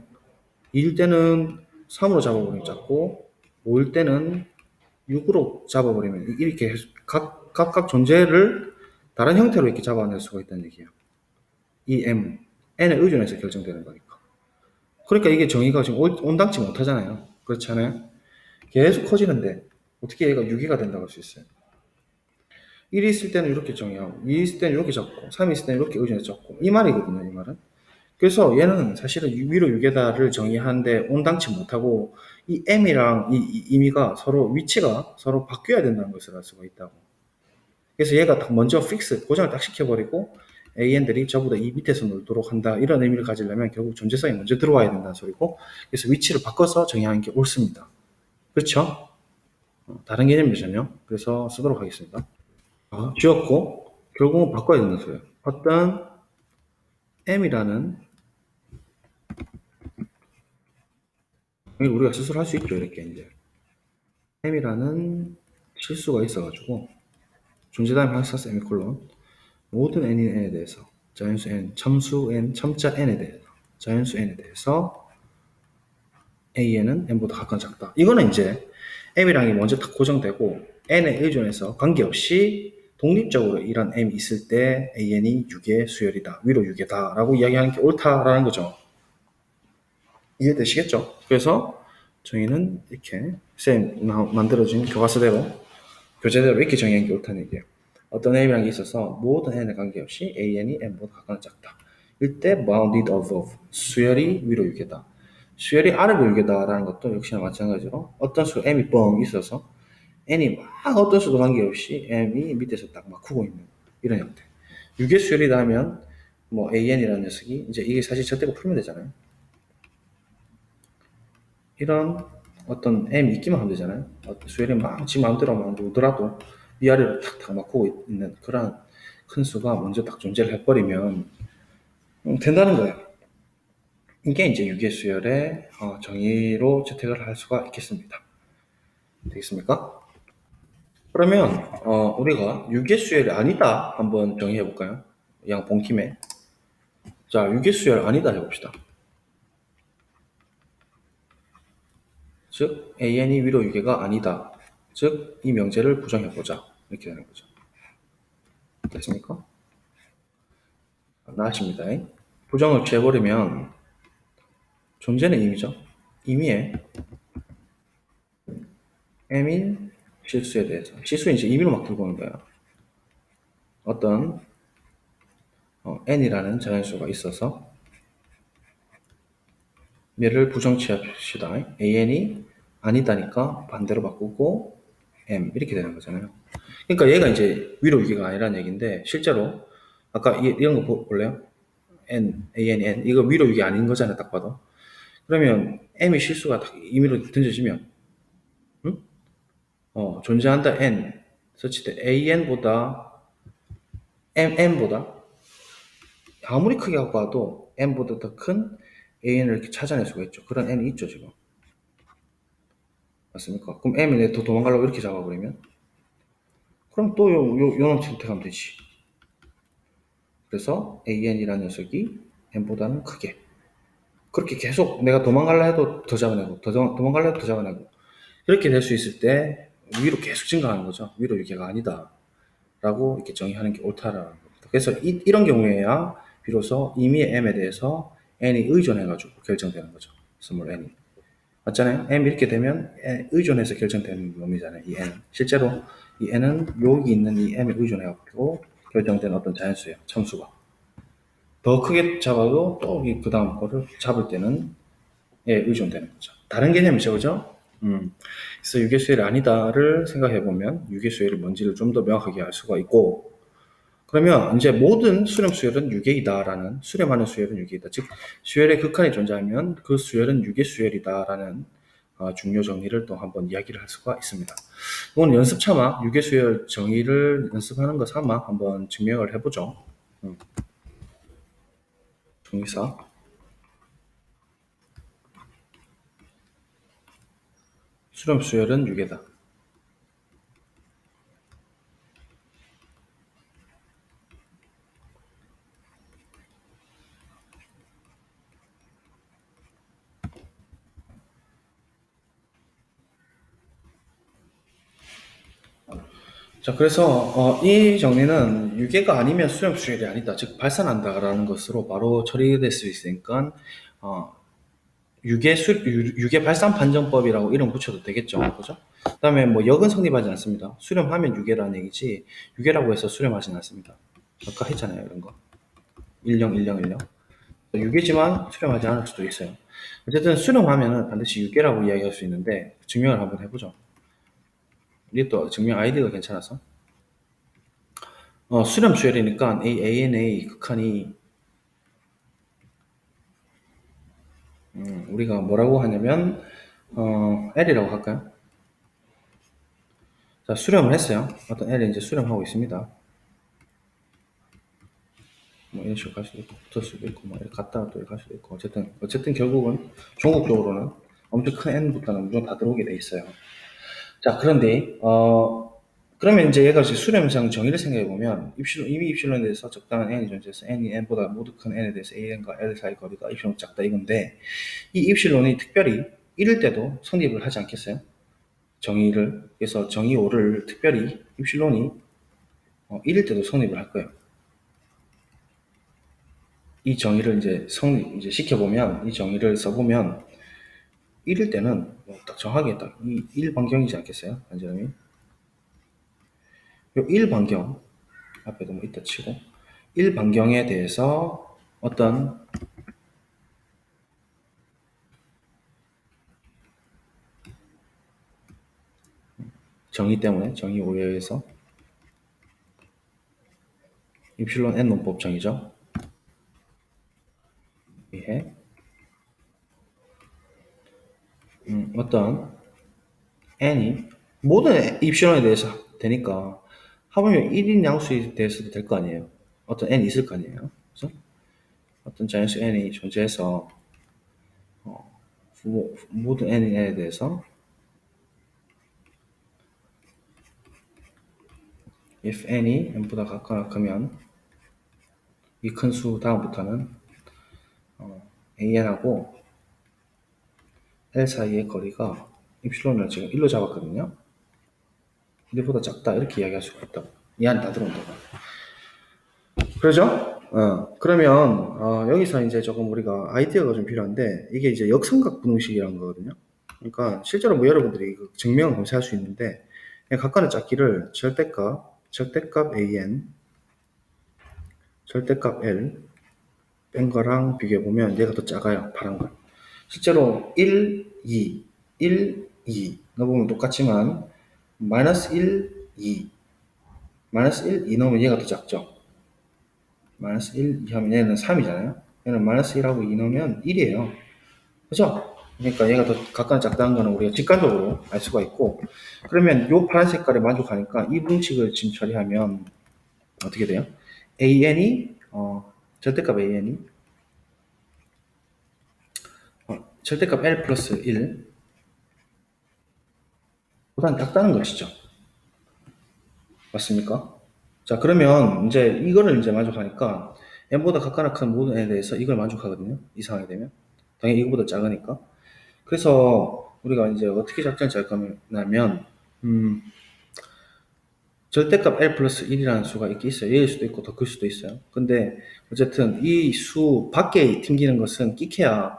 2일 때는 3으로 잡아버리면 작고, 5일 때는 6으로 잡아버리면 이렇게 각각 존재를 다른 형태로 이렇게 잡아낼 수가 있다는 얘기예요. 이 M, N에 의존해서 결정되는 거니까. 그러니까 이게 정의가 지금 온당치 못하잖아요. 그렇지 않아요? 계속 커지는데 어떻게 얘가 6위가 된다고 할 수 있어요? 1이 있을 때는 이렇게 정의하고 2이 있을 때는 이렇게 적고 3이 있을 때는 이렇게 의존해서 적고 이 말이거든요. 이 말은. 그래서 얘는 사실은 위로 6에다를 정의하는데 온당치 못하고 이 M이랑 이 임의가 서로 위치가 서로 바뀌어야 된다는 것을 알 수가 있다고. 그래서 얘가 먼저 픽스 고정을 딱 시켜버리고 AN들이 저보다 이 밑에서 놀도록 한다 이런 의미를 가지려면 결국 존재성이 먼저 들어와야 된다는 소리고 그래서 위치를 바꿔서 정의하는 게 옳습니다. 그렇죠? 다른 개념이잖아요. 그래서 쓰도록 하겠습니다. 지웠고 결국은 바꿔야 된다는 소리예요. 어떤 M이라는 우리가 스스로 할 수 있죠. 이렇게 이제 M이라는 실수가 있어가지고 존재다음 항사 세미콜론 모든 n인 n에 대해서 자연수 n, 참수 n, 참자 n에 대해서 자연수 n에 대해서 an은 n보다 각각 작다. 이거는 이제 m이랑이 먼저 딱 고정되고 n에 의존해서 관계없이 독립적으로 이런 m이 있을 때 an이 6의 수열이다. 위로 6이다. 라고 이야기하는 게 옳다라는 거죠. 이해되시겠죠? 그래서 저희는 이렇게 쌤 만들어진 교재대로 이렇게 정의한 게 옳다는 얘기예요. 어떤 m이라는 게 있어서 모든 n에 관계없이 an이 n보다 각각 작다. 이때 bounded above 수열이 위로 6이다. 수열이 아래로 6이다라는 것도 역시나 마찬가지로 어떤 수 m이 뻥 있어서 n이 막 어떤 수도 관계없이 m이 밑에서 딱 막 크고 있는 이런 형태. 6의 수열이다 하면 뭐 an이라는 녀석이 이제 이게 사실 저대로 풀면 되잖아요. 이런 어떤 m이 있기만 하면 되잖아요. 수열이 막 지 마음대로 막 오더라도 위아래로 탁탁 막고 있는 그런 큰 수가 먼저 딱 존재를 해버리면 된다는 거예요. 이게 이제 유기수열의 정의로 채택을 할 수가 있겠습니다. 되겠습니까? 그러면 우리가 유기수열이 아니다 한번 정의해 볼까요? 그냥 본김에. 자, 유기수열 아니다 해봅시다. 즉 an이 위로 유계가 아니다. 즉 이 명제를 부정해보자. 이렇게 되는 거죠. 됐습니까? 나아집니다. 부정을 취해버리면 존재는 임의죠. 임의의 m인 실수에 대해서 실수는 이제 임의로 막 들고 오는 거예요. 어떤 n이라는 자연수가 있어서 얘를 부정 취합시다. an이 아니다니까 반대로 바꾸고 m 이렇게 되는 거잖아요. 그러니까 얘가 이제 위로 위기가 아니라는 얘기인데 실제로 아까 이런 거 볼래요? an이 n 이거 위로 위기 아닌 거잖아요. 딱 봐도. 그러면 m이 실수가 딱 임의로 던져지면 존재한다 n 서치 때 an보다 m보다 아무리 크게 갖고 와도 m보다 더 큰 an을 이렇게 찾아낼 수가 있죠. 그런 n이 있죠 지금. 맞습니까? 그럼 m이 더 도망가려고 이렇게 잡아버리면 그럼 또 요놈 선택하면 되지. 그래서 an이라는 녀석이 m보다는 크게 그렇게 계속 내가 도망갈라 해도 더 잡아내고 도망갈라 해도 더 잡아내고 이렇게 될 수 있을 때 위로 계속 증가하는 거죠. 위로 유계가 아니다 라고 이렇게 정의하는 게 옳다라는 겁니다. 그래서 이런 경우에야 비로소 임의의 m에 대해서 n이 의존해가지고 결정되는 거죠. 스몰 n이. 맞잖아요? m 이렇게 되면 의존해서 결정되는 놈이잖아요. 이 n은. 실제로 이 n은 여기 있는 이 m에 의존해가지고 결정된 어떤 자연수예요. 참수가. 더 크게 잡아도 또 그 다음 거를 잡을 때는 의존되는 거죠. 다른 개념이죠. 그죠? 그래서 유괴수열이 아니다를 생각해보면 유괴수열이 뭔지를 좀 더 명확하게 알 수가 있고, 그러면 이제 모든 수렴수열은 유괴이다라는, 수렴하는 수열은 유괴이다. 즉, 수열의 극한이 존재하면 그 수열은 유괴수열이다라는 중요 정리를 또 한번 이야기를 할 수가 있습니다. 이건 연습 참아 유괴수열 정의를 연습하는 거 삼아 한번 증명을 해보죠. 정의사. 수렴수열은 유괴다. 자, 그래서 이 정리는 유괴가 아니면 수렴수열이 아니다. 즉 발산한다라는 것으로 바로 처리될 수 있으니까 유괴 발산 판정법이라고 이름 붙여도 되겠죠. 그죠? 그다음에 뭐 역은 성립하지 않습니다. 수렴하면 유괴라는 얘기지 유괴라고 해서 수렴하지는 않습니다. 아까 했잖아요, 이런 거. 101010. 유괴지만 수렴하지 않을 수도 있어요. 어쨌든 수렴하면은 반드시 유괴라고 이야기할 수 있는데 증명을 한번 해보죠. 이게 또 증명 아이디가 괜찮아서. 수렴 수열이니까 ANA 극한이 우리가 뭐라고 하냐면 L이라고 할까요? 자, 수렴을 했어요. 어떤 L이 이제 수렴하고 있습니다. 뭐 이런 식으로 갈 수도 있고 붙을 수도 있고 뭐 이렇게 갔다가 또 이렇게 갈 수도 있고 어쨌든 결국은 종국적으로는 엄청 큰 N부터는 무조건 다 들어오게 돼 있어요. 자, 그런데 그러면 이제 얘가 수렴상 정의를 생각해 보면 이미 입실론에 대해서 적당한 n이 존재해서 n이 n보다 모두 큰 n에 대해서 an과 l 사이 거리가 입실론 작다 이건데, 이 입실론이 특별히 1일 때도 성립을 하지 않겠어요? 정의를. 그래서 정의 5를 특별히 입실론이 1일 때도 성립을 할 거예요. 이 정의를 이제 시켜보면, 이 정의를 써보면 1일 때는 딱 정확하게 딱 이 1 반경이지 않겠어요? 반지름이. 요 1 반경 앞에도 뭐 있다 치고 1 반경에 대해서 어떤 정의 때문에, 정의 오해에서 입실론 n 논법 정의죠. 의해 어떤 n이 모든 입실론에 대해서 되니까 하물며 1인 양수에 대해서도 될 거 아니에요. 어떤 n이 있을 거 아니에요. 그래서 어떤 자연수 n이 존재해서 모든 n에 대해서 if n이 n보다 같거나 크면 이 큰 수 다음부터는 an하고 l 사이의 거리가 입실론을 지금 1로 잡았거든요. 1보다 작다 이렇게 이야기할 수가 있다고. 이 안에 다 들어온다고. 그러죠? 그러면 여기서 이제 조금 우리가 아이디어가 좀 필요한데, 이게 이제 역삼각 분홍식이라는 거거든요. 그러니까 실제로 뭐 여러분들이 증명을 검사할 수 있는데, 각각의 짝기를 절대값 an, 절대값 l 뺀 거랑 비교해 보면 얘가 더 작아요. 파란 거. 실제로 1, 2, 1, 2 넣어보면 똑같지만 마이너스 1, 2 마이너스 1, 2 넣으면 얘가 더 작죠. 마이너스 1, 2 하면 얘는 3이잖아요. 얘는 마이너스 1하고 2 넣으면 1이에요. 그죠? 그러니까 얘가 더 각각 작다는 거는 우리가 직관적으로 알 수가 있고, 그러면 요 파란 색깔에 만족하니까 이 분식을 지금 처리하면 어떻게 돼요? an이 절대값 an이 절대값 l 플러스 1 보다 작다는 것이죠. 맞습니까? 자, 그러면 이제 이거를 이제 만족하니까 n보다 각각 큰 모든 n에 대해서 이걸 만족하거든요. 이 상황이 되면. 당연히 이거보다 작으니까. 그래서 우리가 이제 어떻게 작전을 짤 거냐면, 절대값 l 플러스 1이라는 수가 있긴 있어요. 얘일 수도 있고 더 클 수도 있어요. 근데 어쨌든 이 수 밖에 튕기는 것은 끼케야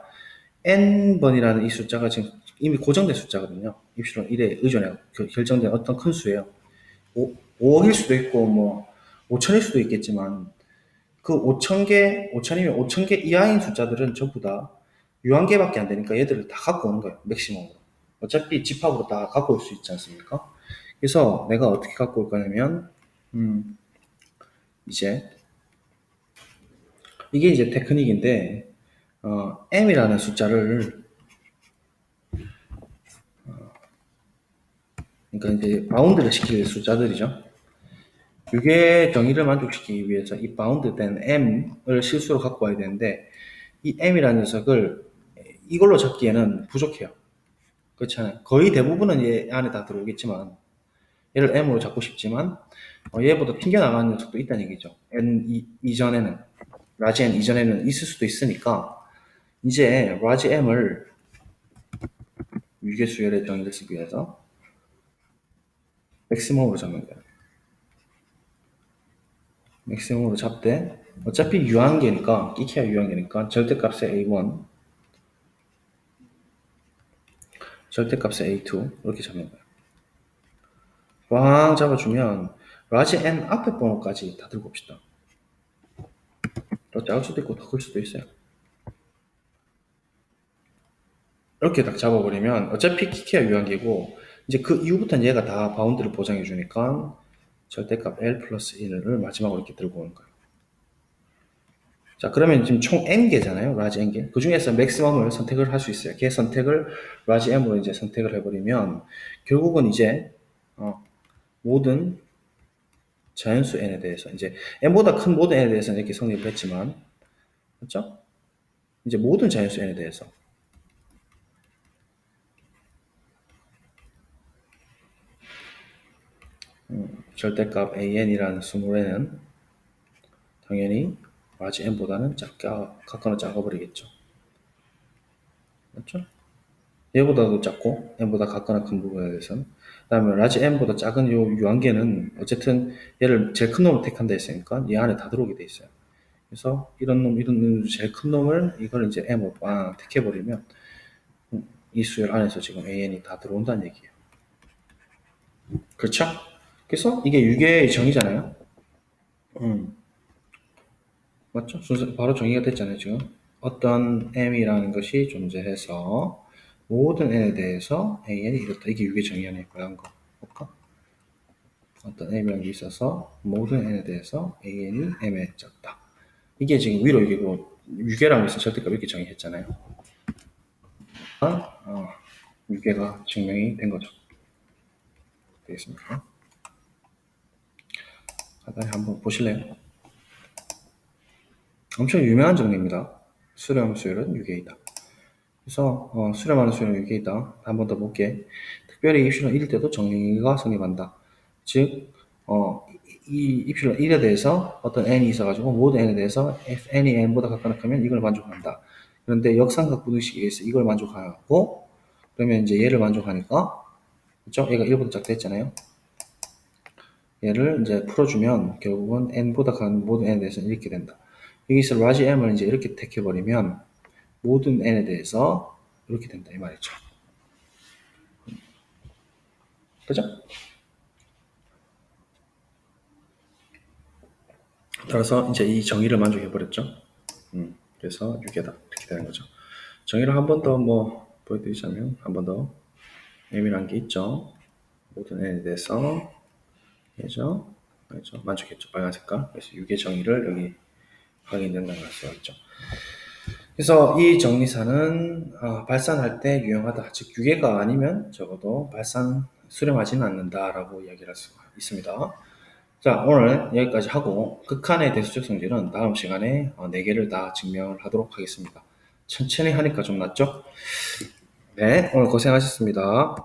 n번이라는 이 숫자가 지금 이미 고정된 숫자거든요. 입실론 1에 의존해 결정된 어떤 큰 수예요. 5억일 수도 있고 뭐 5천일 수도 있겠지만, 그 5천이면 5천개 이하인 숫자들은 전부 다 유한계밖에 안 되니까 얘들을 다 갖고 오는 거예요. 맥시멈으로. 어차피 집합으로 다 갖고 올 수 있지 않습니까? 그래서 내가 어떻게 갖고 올 거냐면 이제 이게 이제 테크닉인데 m이라는 숫자를 그러니까 이제 바운드를 시킬 숫자들이죠. 유괴 정의를 만족시키기 위해서 이 바운드된 m을 실수로 갖고 와야 되는데 이 m이라는 녀석을 이걸로 잡기에는 부족해요. 그렇잖아요. 거의 대부분은 얘 안에 다 들어오겠지만 얘를 m으로 잡고 싶지만 얘보다 튕겨나가는 녀석도 있다는 얘기죠. n 이전에는 라지 n 이전에는 있을 수도 있으니까 이제 라지 m을 유괴 수열의 정의를 쓰기 위해서 맥시멈으로 잡는 거예요. 맥시멈으로 잡되 어차피 유한계니까 끼키야 유한계니까 절대값의 a1 절대값의 a2 이렇게 잡는 거예요. 꽝 잡아주면 라지 n 앞에 번호까지 다 들고 옵시다. 더 작을 수도 있고 더 클 수도 있어요. 이렇게 딱 잡아버리면 어차피 키키야 유한계고 이제 그 이후부터는 얘가 다 바운드를 보장해 주니까 절대값 L 플러스 1을 마지막으로 이렇게 들고 오는 거예요. 자, 그러면 지금 총 n개잖아요. 라지 n개. 그 중에서 맥시멈을 선택을 할 수 있어요. 걔 선택을 라지 m으로 이제 선택을 해버리면 결국은 이제 모든 자연수 n에 대해서 이제 n보다 큰 모든 n에 대해서는 이렇게 성립을 했지만 그렇죠? 이제 모든 자연수 n에 대해서 절대값 an이라는 수물에는 당연히 라지 n보다는 각각은 작아버리겠죠. 맞죠? 얘보다도 작고 n보다 각각은 큰 부분에 대해서는 그 다음에 라지 n보다 작은 요 유한계는 어쨌든 얘를 제일 큰 놈을 택한다 했으니까 얘 안에 다 들어오게 돼 있어요. 그래서 이런 놈 제일 큰 놈을 이걸 이제 m으로 빵 택해버리면 이 수열 안에서 지금 an이 다 들어온다는 얘기예요. 그렇죠? 그래서 이게 유괴의 정의잖아요. 맞죠? 순서 바로 정의가 됐잖아요. 지금 어떤 m이라는 것이 존재해서 모든 n에 대해서 an이 이렇다. 이게 유괴 정의 안에 관한 거 볼까? 어떤 m이라는 게 있어서 모든 n에 대해서 an이 m에 작다. 이게 지금 위로 이게 뭐 유괴라는 것은 절대값 이렇게 정의했잖아요. 유괴가 증명이 된 거죠. 되겠습니까? 간단히 한번 보실래요? 엄청 유명한 정리입니다. 수렴 수열은 유괴이다. 그래서 수렴하는 수열은 유괴이다. 한 번 더 볼게. 특별히 입실론 1일 때도 정리가 성립한다. 즉 이 입실론 1에 대해서 어떤 n이 있어가지고 모든 n에 대해서 f n이 n보다 가까우면 이걸 만족한다. 그런데 역삼각 분식에 의해서 이걸 만족하고 그러면 이제 얘를 만족하니까 그렇죠? 얘가 1보다 작다 했잖아요. 얘를 이제 풀어주면 결국은 n보다 큰 모든 n에 대해서는 이렇게 된다. 여기서 라지 m을 이제 이렇게 택해버리면 모든 n에 대해서 이렇게 된다 이 말이죠. 그죠? 따라서 이제 이 정의를 만족해버렸죠. 그래서 유괴다 이렇게 되는 거죠. 정의를 한 번 더 뭐 보여드리자면 한 번 더 m이란 게 있죠. 모든 n에 대해서 그죠? 만족했죠. 빨간 색깔. 그래서 유괴 정의를 여기 확인된다는 걸 수가 있죠. 그래서 이 정리사는 발산할 때 유용하다. 즉 유괴가 아니면 적어도 수렴하지는 않는다라고 이야기를 할 수가 있습니다. 자, 오늘 여기까지 하고 극한의 대수적 성질은 다음 시간에 4개를 다 증명을 하도록 하겠습니다. 천천히 하니까 좀 낫죠? 네, 오늘 고생하셨습니다.